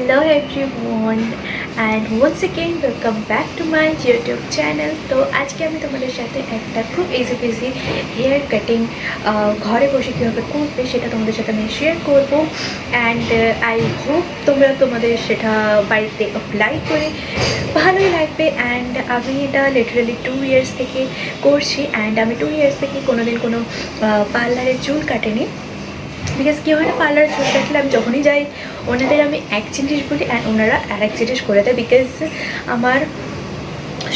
Hello everyone and once again welcome back to my YouTube channel। তো আজকে আমি তোমাদের সাথে একটা খুব ইজি পিজি হেয়ার কাটিং ঘরে বসে কীভাবে করবে সেটা তোমাদের সাথে আমি শেয়ার করবো। অ্যান্ড আই হোপ তোমরা তোমাদের সেটা বাড়িতে অ্যাপ্লাই করে ভালোই লাগবে। অ্যান্ড আমি এটা লিটারালি 2 ইয়ার্স থেকে করছি। অ্যান্ড আমি 2 ইয়ার্স থেকে কোনোদিন কোনো পার্লারে চুল কাটেনি। বিকজ কী হয় না, পার্লার চুল কাটলে আমি যখনই যাই ওনাদের আমি এক জিনিস বলি অ্যান্ড ওনারা আরেক জিনিস করে দেয়। বিকজ আমার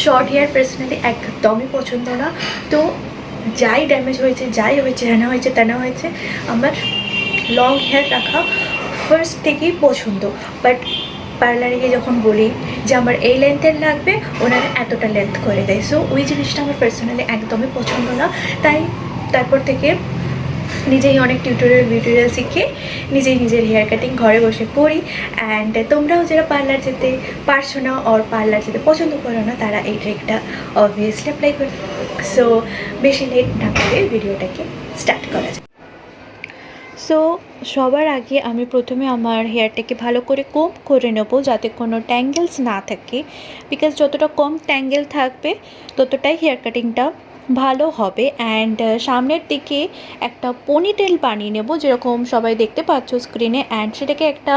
শর্ট হেয়ার পার্সোনালি একদমই পছন্দ না। তো যাই ড্যামেজ হয়েছে, যাই হয়েছে, হেনা হয়েছে, তেনা হয়েছে, আমার লং হেয়ার রাখা ফার্স্ট থেকেই পছন্দ। বাট পার্লারে গিয়ে যখন বলি যে আমার এই লেন্থের লাগবে, ওনারা এতটা লেন্থ করে দেয়। সো ওই জিনিসটা আমার পার্সোনালি একদমই পছন্দ না। তাই তারপর থেকে নিজেই অনেক টিউটোরিয়াল শিখে নিজেই নিজের হেয়ার কাটিং ঘরে বসে করি। অ্যান্ড তোমরাও যারা পার্লার যেতে পারছো না আর পার্লার যেতে পছন্দ করো না, তারা এই ট্রিকটা অবভিয়াসলি অ্যাপ্লাই করো। সো বেশি লেট না করে ভিডিওটাকে স্টার্ট করা যায়। সো সবার আগে আমি প্রথমে আমার হেয়ারটাকে ভালো করে কোম্ব করে নেব, যাতে কোনো ট্যাঙ্গেলস না থাকে। বিকজ যতটা কম ট্যাঙ্গেল থাকবে ততটাই হেয়ার কাটিংটা ভালো হবে। অ্যান্ড সামনের দিকে একটা পনিটেল বানিয়ে নেব, যেরকম সবাই দেখতে পাচ্ছ স্ক্রিনে। অ্যান্ড সেটাকে একটা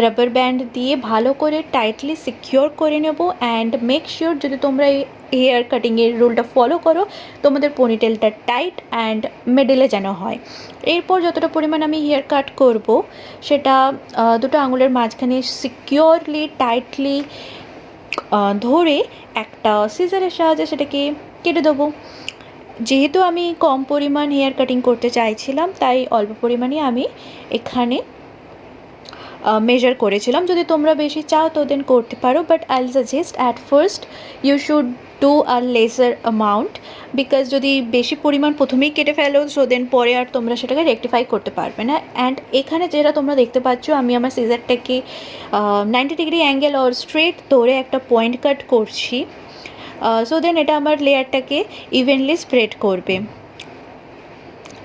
রাবার ব্যান্ড দিয়ে ভালো করে টাইটলি সিকিওর করে নেব। অ্যান্ড মেক শিওর যদি তোমরা এই হেয়ার কাটিংয়ের রুলটা ফলো করো, তোমাদের পনিটেলটা টাইট অ্যান্ড মিডলে যেন হয়। এরপর যতটা পরিমাণ আমি হেয়ার কাট করব, সেটা দুটো আঙুলের মাঝখানে সিকিওরলি টাইটলি ধরে একটা সিজারের সাহায্যে সেটাকে কেটে দেবো। যেহেতু আমি কম পরিমাণ হেয়ার কাটিং করতে চাইছিলাম, তাই অল্প পরিমাণে আমি এখানে মেজার করেছিলাম। যদি তোমরা বেশি চাও তো দেন করতে পারো, but I will suggest at first you should do a lesser amount. Because যদি বেশি পরিমাণ প্রথমেই কেটে ফেলো, সো দেন পরে আর তোমরা সেটাকে রেকটিফাই করতে পারবে না। অ্যান্ড এখানে যেটা তোমরা দেখতে পাচ্ছ, আমি আমার সিজারটাকে 90 ডিগ্রি অ্যাঙ্গেল আর স্ট্রেট ধরে একটা পয়েন্ট কাট করছি। সো দেন এটা আমার লেয়ারটাকে ইভেনলি স্প্রেড করবে।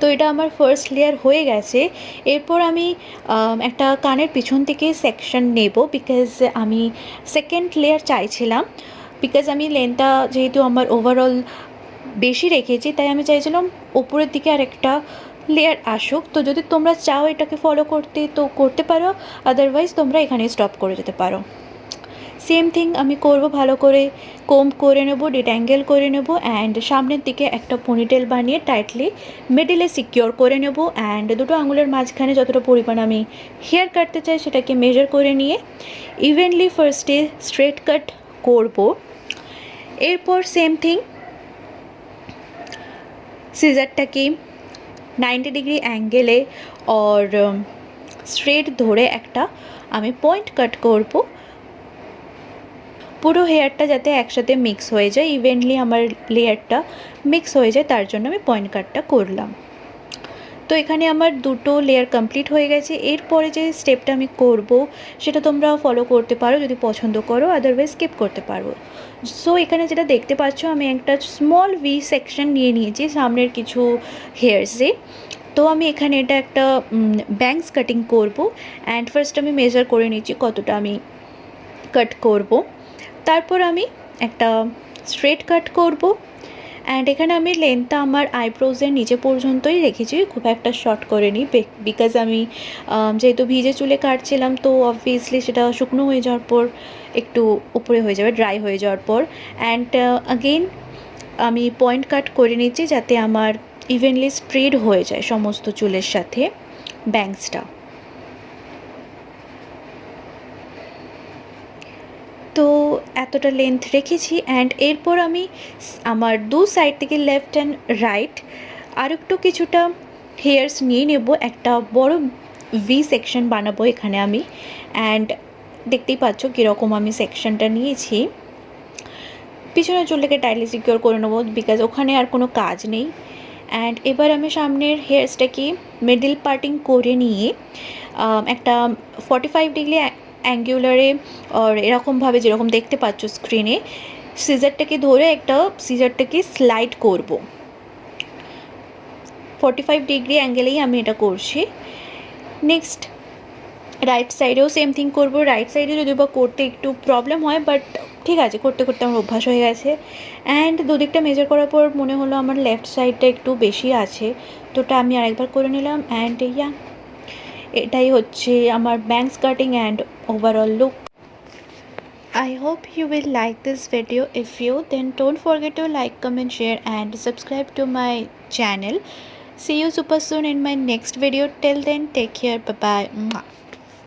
তো এটা আমার ফার্স্ট লেয়ার হয়ে গেছে। এরপর আমি একটা কানের পিছন থেকে সেকশন নেব, বিকজ আমি সেকেন্ড লেয়ার চাইছিলাম। বিকজ আমি লেন্থটা যেহেতু আমার ওভারঅল বেশি রেখেছি, তাই আমি চাইছিলাম ওপরের দিকে আর একটা লেয়ার আসুক। তো যদি তোমরা চাও এটাকে ফলো করতে তো করতে পারো, আদারওয়াইজ তোমরা এখানে স্টপ করে যেতে পারো। সেম থিং আমি করব, ভালো করে কোম্ব করে নেব, ডিট্যাঙ্গেল করে নেব। অ্যান্ড সামনের দিকে একটা পনিটেল বানিয়ে টাইটলি মিডলে সিকিওর করে নেব। অ্যান্ড দুটো আঙুলের মাঝখানে যতটা পরিমাণ আমি হেয়ার কাটতে চাই সেটাকে মেজার করে নিয়ে ইভেনলি ফার্স্টে স্ট্রেট কাট করব। এরপর সেম থিং সিজারটাকে 90 ডিগ্রি অ্যাঙ্গেলে আর স্ট্রেট ধরে একটা আমি পয়েন্ট কাট করব, পুরো হেয়ারটা যাতে একসাথে মিক্স হয়ে যায়, ইভেনলি আমার লেয়ারটা মিক্স হয়ে যায়, তার জন্য আমি পয়েন্ট কাটটা করলাম। তো এখানে আমার দুটো লেয়ার কমপ্লিট হয়ে গেছে। এরপরে যে স্টেপটা আমি করব সেটা তোমরা ফলো করতে পারো যদি পছন্দ করো, আদারওয়াইজ স্কিপ করতে পারো। সো এখানে যেটা দেখতে পাচ্ছ, আমি একটা স্মল ভি সেকশন নিয়ে নিয়েছি সামনের কিছু হেয়ার্সে। তো আমি এখানে এটা একটা ব্যাংস কাটিং করব। অ্যান্ড ফার্স্ট আমি মেজার করে নিচ্ছি কতটা আমি কাট করব। তারপর আমি একটা স্ট্রেট কাট করব। অ্যান্ড এখানে আমি লেন্থটা আমার আইব্রোজের নিচে পর্যন্তই রেখেছি, খুব একটা শর্ট করে নিই। বিকজ আমি যেহেতু ভিজে চুলে কাটছিলাম, তো অবভিয়াসলি সেটা শুকনো হয়ে যাওয়ার পর একটু উপরে হয়ে যাবে, ড্রাই হয়ে যাওয়ার পর। অ্যান্ড আগেইন আমি পয়েন্ট কাট করে নিচ্ছি, যাতে আমার ইভেনলি স্প্রেড হয়ে যায় সমস্ত চুলের সাথে ব্যাংসটা। তো এতটা লেন্থ রেখেছি। অ্যান্ড এরপর আমি আমার দু সাইড থেকে লেফট অ্যান্ড রাইট আর একটু কিছুটা হেয়ার্স নিয়ে নেব, একটা বড় ভি সেকশন বানাবো এখানে আমি। অ্যান্ড দেখতেই পাচ্ছ কীরকম আমি সেকশনটা নিয়েছি। পিছনের চুলটাকে টাইটলি সিকিওর করে নেবো, বিকজ ওখানে আর কোনো কাজ নেই। অ্যান্ড এবার আমি সামনের হেয়ার্সটাকে মিডল পার্টিং করে নিয়ে একটা 45 ডিগ্রি অ্যাঙ্গুলারে আর এরকমভাবে যেরকম দেখতে পাচ্ছ স্ক্রিনে, সিজারটাকে ধরে একটা সিজারটাকে স্লাইড করব। 45 ডিগ্রি অ্যাঙ্গেলেই আমি এটা করছি। নেক্সট রাইট সাইডেও সেম থিং করবো। রাইট সাইডে যদি বা করতে একটু প্রবলেম হয়, বাট ঠিক আছে, করতে করতে আমার অভ্যাস হয়ে গেছে। অ্যান্ড দুদিকটা মেজার করার পর মনে হলো আমার লেফট সাইডটা একটু বেশি আছে, তো ওটা আমি আরেকবার করে নিলাম। অ্যান্ড ইয়া, এটাই হচ্ছে আমার bangs cutting and overall look. I hope you will like this video. If you, then don't forget to like, comment, share and subscribe to my channel. See you super soon in my next video. Till then, take care. Bye bye.